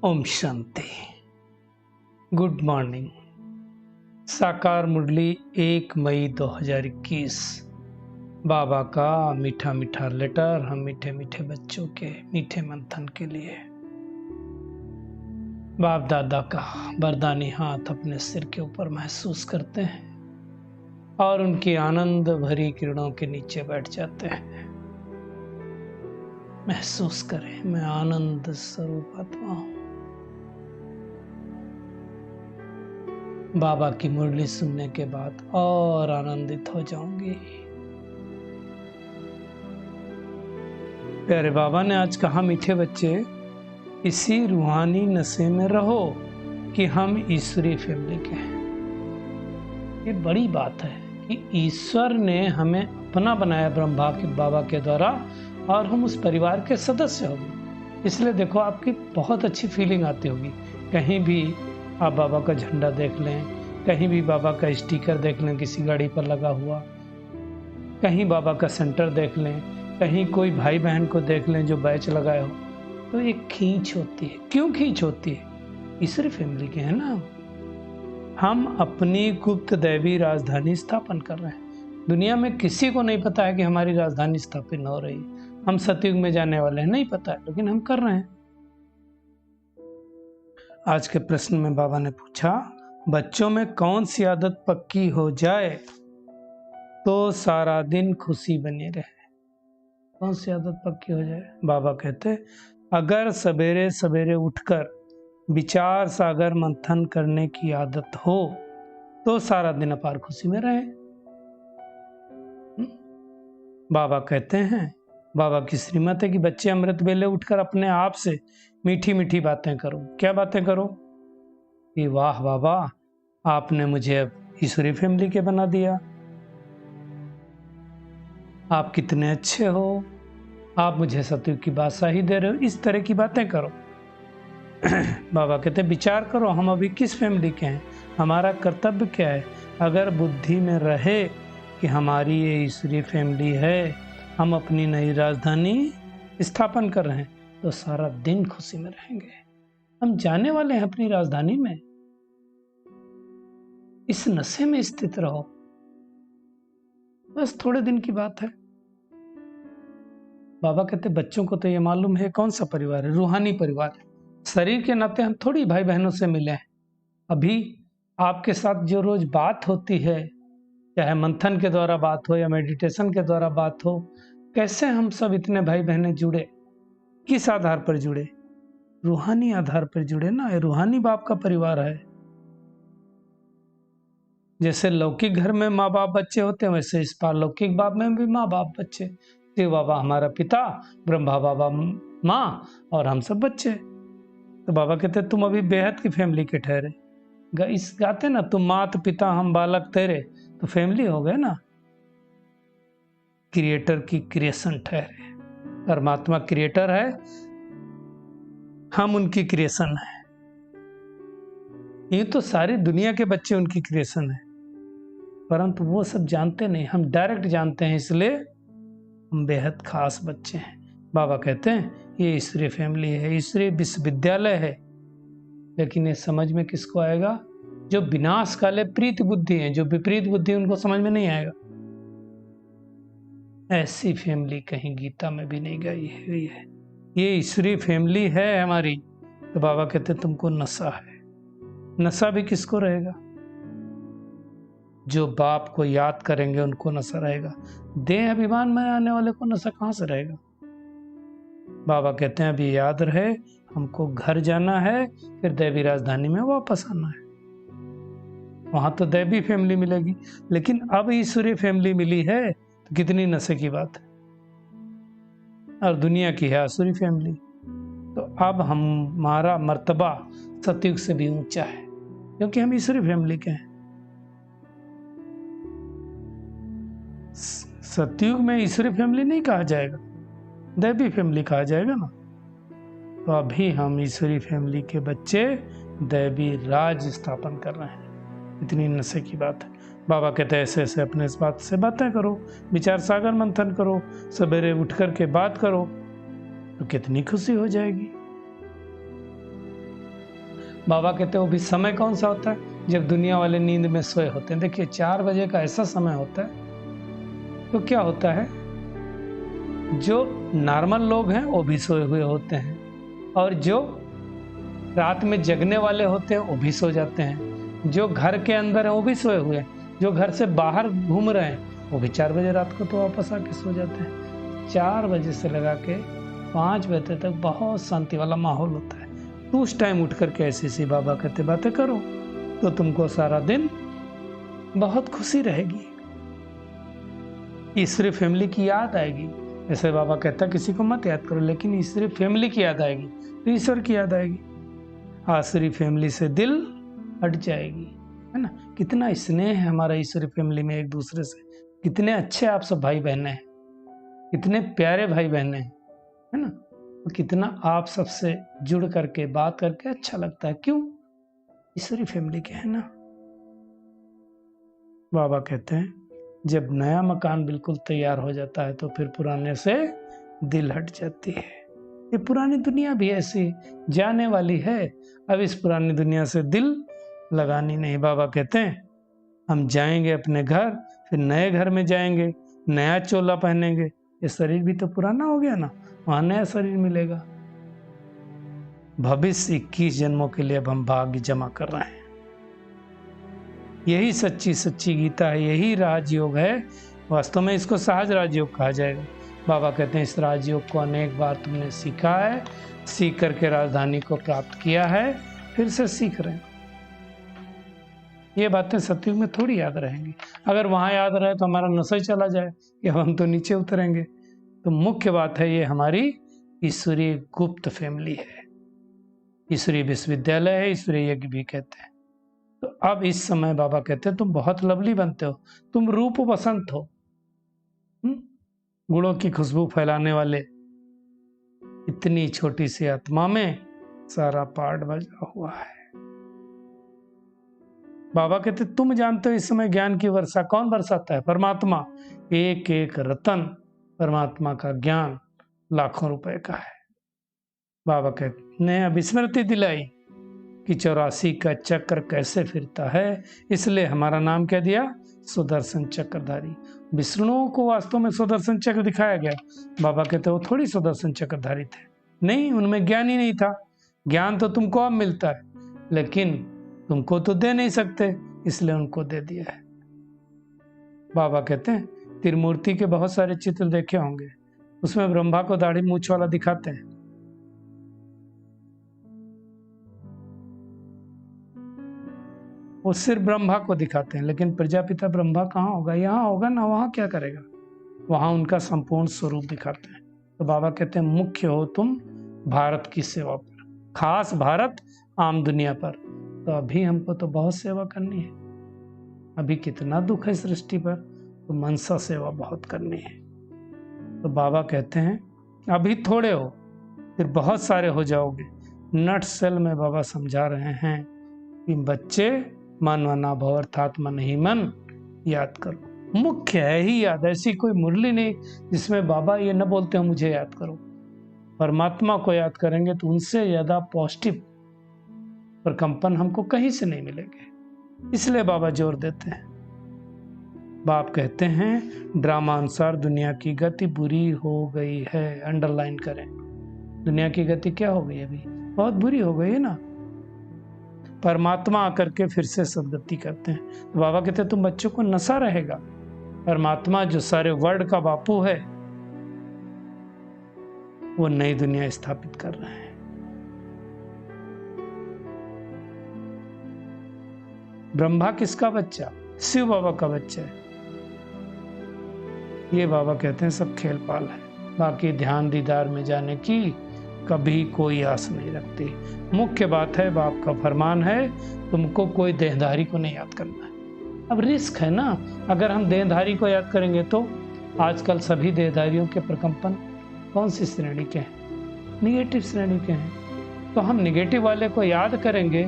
Om Shanti. Good morning. साकार मुरली 1 मई 2021। बाबा का मीठा मीठा लेटर हम मीठे मीठे बच्चों के मीठे मंथन के लिए। बाप दादा का वरदानी हाथ अपने सिर के ऊपर महसूस करते हैं और उनकी आनंद भरी किरणों के नीचे बैठ जाते हैं। महसूस करें, मैं आनंद स्वरूप आत्मा हूं। बाबा की मुरली सुनने के बाद और आनंदित हो जाऊंगी। प्यारे बाबा ने आज कहा, मीठे बच्चे इसी रूहानी नशे में रहो कि हम ईश्वरी फैमिली के हैं। ये बड़ी बात है कि ईश्वर ने हमें अपना बनाया ब्रह्मा के बाबा के द्वारा और हम उस परिवार के सदस्य होंगे। इसलिए देखो, आपकी बहुत अच्छी फीलिंग आती होगी। कहीं भी आप बाबा का झंडा देख लें, कहीं भी बाबा का स्टिकर देख लें किसी गाड़ी पर लगा हुआ, कहीं बाबा का सेंटर देख लें, कहीं कोई भाई बहन को देख लें जो बैच लगाए हो, तो एक खींच होती है। क्यों खींच होती है? ईश्वरी फैमिली के हैं ना हम अपनी गुप्त दैवी राजधानी स्थापन कर रहे हैं। दुनिया में किसी को नहीं पता है कि हमारी राजधानी स्थापित हो रही। हम सतयुग में जाने वाले हैं, नहीं पता है, लेकिन हम कर रहे हैं। आज के प्रश्न में बाबा ने पूछा, बच्चों में कौन सी आदत पक्की हो जाए तो सारा दिन खुशी बनी रहे? कौन सी आदत पक्की हो जाए? बाबा कहते, अगर सवेरे सवेरे उठकर विचार सागर मंथन करने की आदत हो तो सारा दिन अपार खुशी में रहे। बाबा कहते हैं, बाबा की श्रीमत है कि बच्चे अमृत वेले उठकर अपने आप से मीठी मीठी बातें करो। क्या बातें करो? कि वाह बाबा, आपने मुझे अब ईश्वरी फैमिली के बना दिया, आप कितने अच्छे हो, आप मुझे सतयुग की बादशाही दे रहे हो। इस तरह की बातें करो। बाबा कहते हैं, विचार करो हम अभी किस फैमिली के हैं, हमारा कर्तव्य क्या है। अगर बुद्धि में रहे कि हमारी ये ईश्वरी फैमिली है, हम अपनी नई राजधानी स्थापन कर रहे हैं, तो सारा दिन खुशी में रहेंगे। हम जाने वाले हैं अपनी राजधानी में। इस नशे में स्थित रहो, बस थोड़े दिन की बात है। बाबा कहते, बच्चों को तो ये मालूम है कौन सा परिवार है, रूहानी परिवार है। शरीर के नाते हम थोड़ी भाई बहनों से मिले हैं। अभी आपके साथ जो रोज बात होती है, चाहे मंथन के द्वारा बात हो या मेडिटेशन के द्वारा बात हो, कैसे हम सब इतने भाई बहनें जुड़े? किस आधार पर जुड़े? रूहानी आधार पर जुड़े ना। ये रूहानी बाप का परिवार है। जैसे लौकिक घर में माँ बाप बच्चे होते हैं, वैसे इस पारलौकिक बाप में भी माँ बाप बच्चे। शिव बाबा हमारा पिता, ब्रह्मा बाबा माँ और हम सब बच्चे। तो बाबा कहते, तुम अभी बेहद की फैमिली के ठहरे। इस गाते ना, तुम मात पिता हम बालक तेरे, तो फैमिली हो गए ना। क्रिएटर की क्रिएशन ठहरे। परमात्मा क्रिएटर है, हम उनकी क्रिएशन है। ये तो सारी दुनिया के बच्चे उनकी क्रिएशन है, परंतु वो सब जानते नहीं, हम डायरेक्ट जानते हैं, इसलिए हम बेहद खास बच्चे हैं। बाबा कहते हैं, ये ईश्वरीय फैमिली है, ईश्वरीय विश्वविद्यालय है। लेकिन ये समझ में किसको आएगा? जो विनाश काले प्रीत बुद्धि है, जो विपरीत बुद्धि, उनको समझ में नहीं आएगा। ऐसी फैमिली कहीं गीता में भी नहीं गई हुई है। ये ईश्वरीय फैमिली है हमारी। तो बाबा कहते, तुमको नशा है। नशा भी किसको रहेगा? जो बाप को याद करेंगे उनको नशा रहेगा। देह अभिमान में आने वाले को नशा कहां से रहेगा? बाबा कहते हैं, अभी याद रहे, हमको घर जाना है, फिर दैवी राजधानी में वापस आना है। वहां तो दैवी फैमिली मिलेगी, लेकिन अब ईश्वरीय फैमिली मिली है, तो कितनी नशे की बात है। और दुनिया की है आसुरी फैमिली। तो अब हमारा मर्तबा सतयुग से भी ऊंचा है, क्योंकि हम ईश्वरी फैमिली के हैं। सतयुग में ईश्वरी फैमिली नहीं कहा जाएगा, दैवी फैमिली कहा जाएगा ना। तो अभी हम ईश्वरी फैमिली के बच्चे दैवी राज स्थापन कर रहे हैं। इतनी नशे की बात है। बाबा कहते हैं, ऐसे ऐसे अपने इस बात से बातें करो, विचार सागर मंथन करो, सवेरे उठ कर के बात करो, तो कितनी खुशी हो जाएगी। बाबा कहते हैं वो भी समय कौन सा होता है, जब दुनिया वाले नींद में सोए होते हैं। देखिए 4 बजे का ऐसा समय होता है, तो क्या होता है, जो नॉर्मल लोग हैं वो भी सोए हुए होते हैं, और जो रात में जगने वाले होते हैं वो भी सो जाते हैं, जो घर के अंदर है वो भी सोए हुए हैं, जो घर से बाहर घूम रहे हैं वो भी 4 बजे रात को तो वापस आके सो जाते हैं। 4 बजे से लगा के 5 बजे तक बहुत शांति वाला माहौल होता है। तो उस टाइम उठ करके ऐसी बाबा कहते बातें करो तो तुमको सारा दिन बहुत खुशी रहेगी, ईश्वरी फैमिली की याद आएगी। ऐसे बाबा कहता किसी को मत याद करो, लेकिन ईश्वरी फैमिली की याद आएगी तो ईश्वर की याद आएगी। आसुरी फैमिली से दिल हट जाएगी, है ना। कितना स्नेह है हमारा ईश्वरी फैमिली में एक दूसरे से, कितने अच्छे आप सब भाई बहने हैं, कितने प्यारे भाई बहने हैं, है ना। तो कितना आप सबसे जुड़ करके बात करके अच्छा लगता है, क्यों, ईश्वरी फैमिली के है ना। बाबा कहते हैं जब नया मकान बिल्कुल तैयार हो जाता है तो फिर पुराने से दिल हट जाती है। ये पुरानी दुनिया भी ऐसी जाने वाली है, अब इस पुरानी दुनिया से दिल लगानी नहीं। बाबा कहते हैं हम जाएंगे अपने घर, फिर नए घर में जाएंगे, नया चोला पहनेंगे। ये शरीर भी तो पुराना हो गया ना, वहां नया शरीर मिलेगा। भविष्य 21 जन्मों के लिए अब हम भाग्य जमा कर रहे हैं। यही सच्ची गीता है, यही राजयोग है। वास्तव में इसको सहज राजयोग कहा जाएगा। बाबा कहते हैं इस राजयोग को अनेक बार तुमने सीखा है, सीख करके राजधानी को प्राप्त किया है, फिर से सीख रहे हैं। ये बातें सतयुग में थोड़ी याद रहेंगी। अगर वहां याद रहे तो हमारा नशा ही चला जाए कि हम तो नीचे उतरेंगे। तो मुख्य बात है ये हमारी ईश्वरीय गुप्त फैमिली है, ईश्वरीय विश्वविद्यालय है, ईश्वरीय यज्ञ भी कहते हैं। तो अब इस समय बाबा कहते हैं तुम बहुत लवली बनते हो, तुम रूप बसंत हो, गुणों की खुशबू फैलाने वाले। इतनी छोटी सी आत्मा में सारा पार्ट बजा हुआ है। बाबा कहते तुम जानते हो इस समय ज्ञान की वर्षा कौन बरसाता है, परमात्मा। एक एक रतन परमात्मा का ज्ञान लाखों रुपए का है। बाबा कहते ने अब स्मृति दिलाई कि 84 का चक्र कैसे फिरता है, इसलिए हमारा नाम क्या दिया, सुदर्शन चक्रधारी। विष्णु को वास्तव में सुदर्शन चक्र दिखाया गया। बाबा कहते वो थोड़ी सुदर्शन चक्रधारी थे, नहीं, उनमें ज्ञान ही नहीं था। ज्ञान तो तुमको अब मिलता है, लेकिन तुमको तो दे नहीं सकते, इसलिए उनको दे दिया है। बाबा कहते हैं त्रिमूर्ति के बहुत सारे चित्र देखे होंगे, उसमें ब्रह्मा को दाढ़ी मूछ वाला दिखाते हैं। वो सिर्फ ब्रह्मा को दिखाते हैं, लेकिन प्रजापिता ब्रह्मा कहाँ होगा, यहाँ होगा ना, वहां क्या करेगा, वहां उनका संपूर्ण स्वरूप दिखाते हैं। तो बाबा कहते हैं मुख्य हो तुम भारत की सेवा पर, खास भारत, आम दुनिया पर। तो अभी हमको तो बहुत सेवा करनी है, अभी कितना दुख है सृष्टि पर, तो मनसा सेवा बहुत करनी है। तो बाबा कहते हैं अभी थोड़े हो, फिर बहुत सारे हो जाओगे। नट सेल में बाबा समझा रहे हैं कि बच्चे मन वना भव अर्थात मन ही मन याद करो। मुख्य है ही याद, ऐसी कोई मुरली नहीं जिसमें बाबा ये न बोलते हो मुझे याद करो। परमात्मा को याद करेंगे तो उनसे ज्यादा पॉजिटिव प्रकंपन हमको कहीं से नहीं मिलेंगे, इसलिए बाबा जोर देते हैं। बाप कहते हैं ड्रामा अनुसार दुनिया की गति बुरी हो गई है, अंडरलाइन करें, दुनिया की गति क्या हो गई, अभी बहुत बुरी हो गई है ना। परमात्मा आकर के फिर से सदगति करते हैं। तो बाबा कहते हैं तुम बच्चों को नशा रहेगा, परमात्मा जो सारे वर्ल्ड का बापू है वो नई दुनिया स्थापित कर रहे हैं। ब्रह्मा किसका बच्चा, शिव बाबा का बच्चा है। ये बाबा कहते हैं सब खेल पाल है, बाकी ध्यान दीदार में जाने की कभी कोई आस नहीं रखती। मुख्य बात है, बाप का फरमान है तुमको कोई देहधारी को नहीं याद करना है। अब रिस्क है ना, अगर हम देहधारी को याद करेंगे तो आजकल सभी देहधारियों के प्रकंपन कौन सी श्रेणी के हैं, निगेटिव श्रेणी के हैं। तो हम निगेटिव वाले को याद करेंगे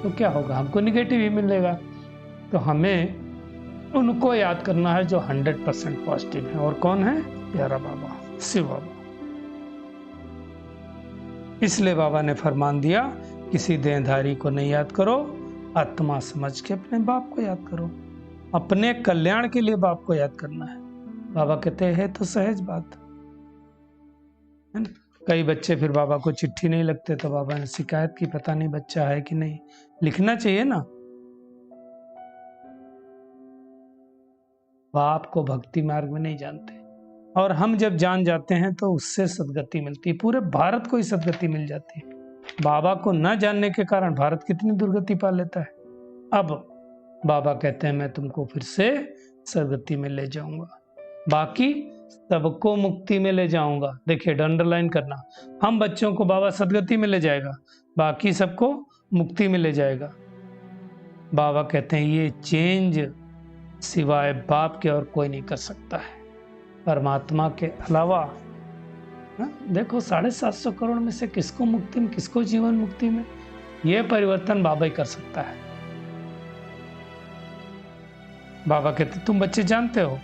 तो क्या होगा, हमको निगेटिव ही मिलेगा। तो हमें उनको याद करना है जो 100% पॉजिटिव है। और कौन है, प्यारा बाबा, शिव बाबा। इसलिए बाबा ने फरमान दिया किसी देहधारी को नहीं याद करो, आत्मा समझ के अपने बाप को याद करो। अपने कल्याण के लिए बाप को याद करना है। बाबा कहते हैं तो सहज बात है ना। कई बच्चे फिर बाबा को चिट्ठी नहीं लगते तो बाबा ने शिकायत की, पता नहीं बच्चा है कि नहीं। लिखना चाहिए ना। बाप को भक्ति मार्ग में नहीं जानते, और हम जब जान जाते हैं तो उससे सदगति मिलती है। पूरे भारत को ही सदगति मिल जाती है। बाबा को न जानने के कारण भारत कितनी दुर्गति पा लेता है। अब बाबा कहते हैं मैं तुमको फिर से सदगति में ले जाऊंगा, बाकी सबको मुक्ति में ले जाऊंगा। देखिए अंडरलाइन करना, हम बच्चों को बाबा सदगति में ले जाएगा, बाकी सबको मुक्ति में ले जाएगा। बाबा कहते हैं ये चेंज सिवाय बाप के और कोई नहीं कर सकता है, परमात्मा के अलावा। देखो 750 करोड़ में से किसको मुक्ति में, किसको जीवन मुक्ति में, यह परिवर्तन बाबा ही कर सकता है। बाबा कहते तुम बच्चे जानते हो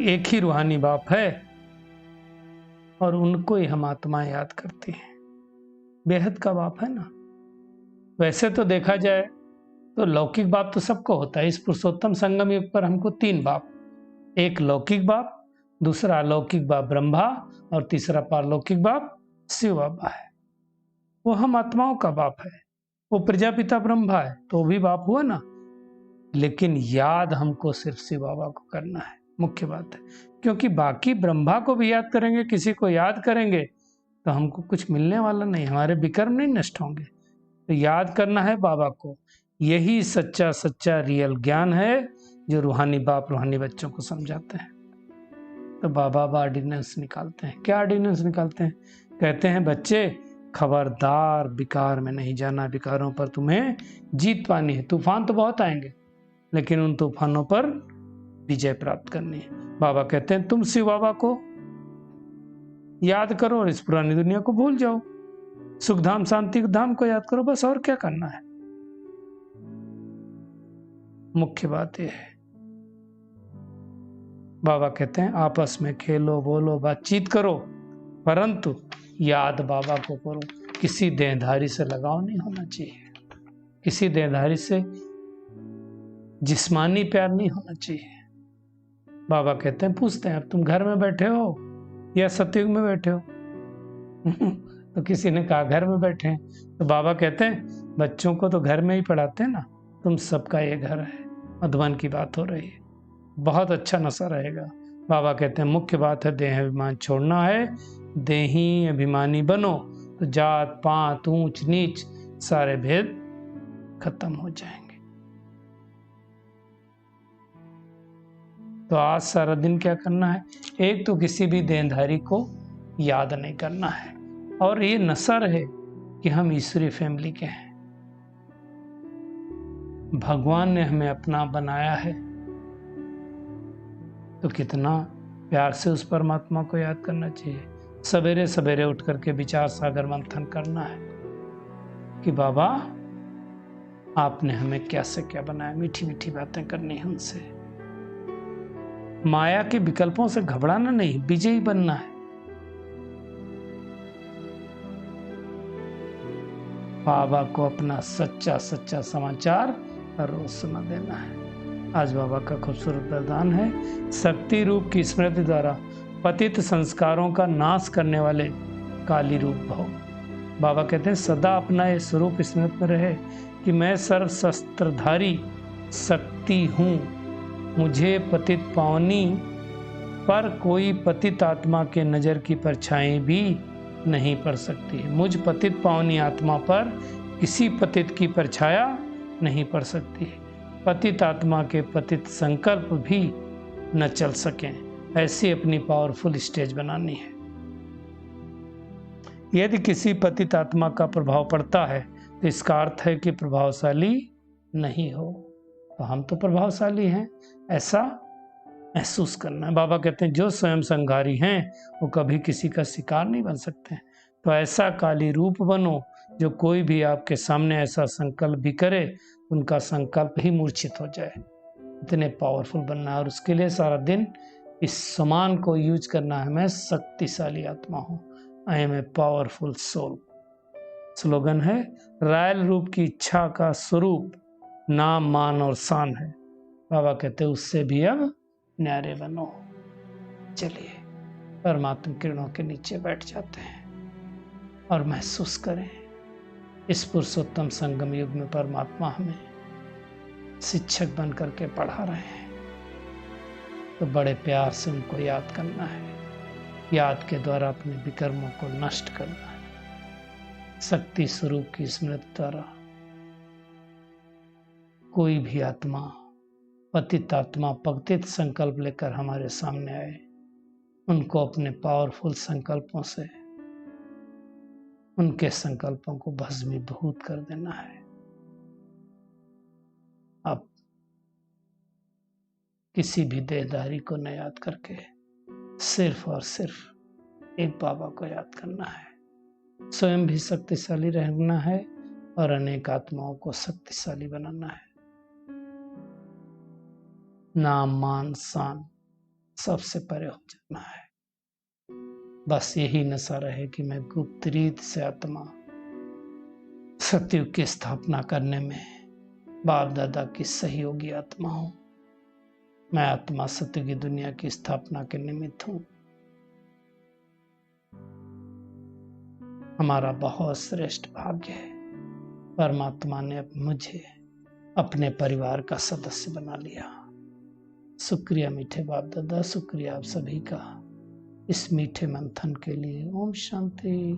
एक ही रूहानी बाप है और उनको ही हम आत्माएं याद करती हैं। बेहद का बाप है ना। वैसे तो देखा जाए तो लौकिक बाप तो सबको होता है। इस पुरुषोत्तम संगम युग पर हमको 3 बाप, एक लौकिक बाप, दूसरा अलौकिक बाप ब्रह्मा और तीसरा पारलौकिक बाप शिव बाबा है। वो हम आत्माओं का बाप है। वो प्रजापिता ब्रह्मा है तो भी बाप हुआ ना, लेकिन याद हमको सिर्फ शिव बाबा को करना है, मुख्य बात है। क्योंकि बाकी ब्रह्मा को भी याद करेंगे, किसी को याद करेंगे तो हमको कुछ मिलने वाला नहीं, हमारे विकर्म नहीं नष्ट होंगे। तो याद करना है बाबा को। यही सच्चा सच्चा रियल ज्ञान है जो रूहानी बाप रूहानी बच्चों को समझाते हैं। तो बाबा ऑर्डिनेंस निकालते हैं। क्या ऑर्डिनेंस निकालते हैं? कहते हैं बच्चे खबरदार विकार में नहीं जाना, विकारों पर तुम्हें जीत पानी है। तूफान तो बहुत आएंगे लेकिन उन तूफानों पर विजय प्राप्त करनी है। बाबा कहते हैं तुम शिव बाबा को याद करो और इस पुरानी दुनिया को भूल जाओ। सुख धाम शांति धाम को याद करो, बस और क्या करना है। मुख्य बात यह है। बाबा कहते हैं आपस में खेलो बोलो बातचीत करो, परंतु याद बाबा को करो। किसी देहधारी से लगाव नहीं होना चाहिए, किसी देहधारी से जिस्मानी प्यार नहीं होना चाहिए। बाबा कहते हैं पूछते हैं अब तुम घर में बैठे हो या सतयुग में बैठे हो? तो किसी ने कहा घर में बैठे हैं। तो बाबा कहते हैं बच्चों को तो घर में ही पढ़ाते हैं ना, तुम सबका ये घर है। मधुबन की बात हो रही है, बहुत अच्छा नशा रहेगा। बाबा कहते हैं मुख्य बात है देह अभिमान छोड़ना है। देही अभिमानी बनो तो जात पात ऊंच नीच सारे भेद खत्म हो जाएंगे। तो आज सारा दिन क्या करना है? एक तो किसी भी देहधारी को याद नहीं करना है, और ये नशा रहे कि हम ईश्वरी फैमिली के हैं। भगवान ने हमें अपना बनाया है तो कितना प्यार से उस परमात्मा को याद करना चाहिए। सवेरे सवेरे उठ करके विचार सागर मंथन करना है कि बाबा आपने हमें क्या से क्या बनाया। मीठी मीठी बातें करनी है उनसे। माया के विकल्पों से घबराना नहीं, विजयी बनना है। बाबा को अपना सच्चा सच्चा समाचार रोज सुना देना है। आज बाबा का खूबसूरत वरदान है, शक्ति रूप की स्मृति द्वारा पतित संस्कारों का नाश करने वाले काली रूप भव। बाबा कहते हैं सदा अपना ये स्वरूप स्मृति में रहे कि मैं सर्व शस्त्रधारी शक्ति हूँ। मुझे पतित पावनी पर कोई पतित आत्मा के नज़र की परछाई भी नहीं पड़ सकती। मुझ पतित पावनी आत्मा पर किसी पतित की परछाया नहीं पड़ सकती। पतित आत्मा के पतित संकल्प भी न चल सकें, ऐसी अपनी पावरफुल स्टेज बनानी है। यदि किसी पतित आत्मा का प्रभाव पड़ता है तो इसका अर्थ है कि प्रभावशाली नहीं हो। तो हम तो प्रभावशाली हैं, ऐसा महसूस करना है। बाबा कहते हैं जो स्वयं संघारी हैं वो कभी किसी का शिकार नहीं बन सकते। तो ऐसा काली रूप बनो जो कोई भी आपके सामने ऐसा संकल्प भी करे उनका संकल्प ही मूर्छित हो जाए। इतने पावरफुल बनना है, और उसके लिए सारा दिन इस समान को यूज करना है। मैं शक्तिशाली आत्मा हूँ, I am a powerful soul. Slogan है, रायल रूप की इच्छा का स्वरूप नाम, मान और शान है। बाबा कहते उससे भी अब न्यारे बनो। चलिए परमात्मा किरणों के नीचे बैठ जाते हैं और महसूस करें इस पुरुषोत्तम संगम युग में परमात्मा हमें शिक्षक बन करके पढ़ा रहे हैं, तो बड़े प्यार से उनको याद करना है। याद के द्वारा अपने विकर्मों को नष्ट करना है। शक्ति स्वरूप की स्मृति द्वारा कोई भी आत्मा, पतित आत्मा पतित संकल्प लेकर हमारे सामने आए, उनको अपने पावरफुल संकल्पों से उनके संकल्पों को भस्मीभूत कर देना है। अब किसी भी देहधारी को न याद करके सिर्फ और सिर्फ एक बाबा को याद करना है। स्वयं भी शक्तिशाली रहना है और अनेक आत्माओं को शक्तिशाली बनाना है। नाम, मान, शान सबसे परे हो जाना है। बस यही नशा रहे कि मैं गुप्त रीत से आत्मा सतयुग की स्थापना करने में बाप दादा की सहयोगी आत्मा हूं। मैं आत्मा सतयुगी दुनिया की स्थापना के निमित्त हूं। हमारा बहुत श्रेष्ठ भाग्य है, परमात्मा ने मुझे अपने परिवार का सदस्य बना लिया। शुक्रिया मीठे बाप दादा, शुक्रिया आप सभी का इस मीठे मंथन के लिए। ओम शांति।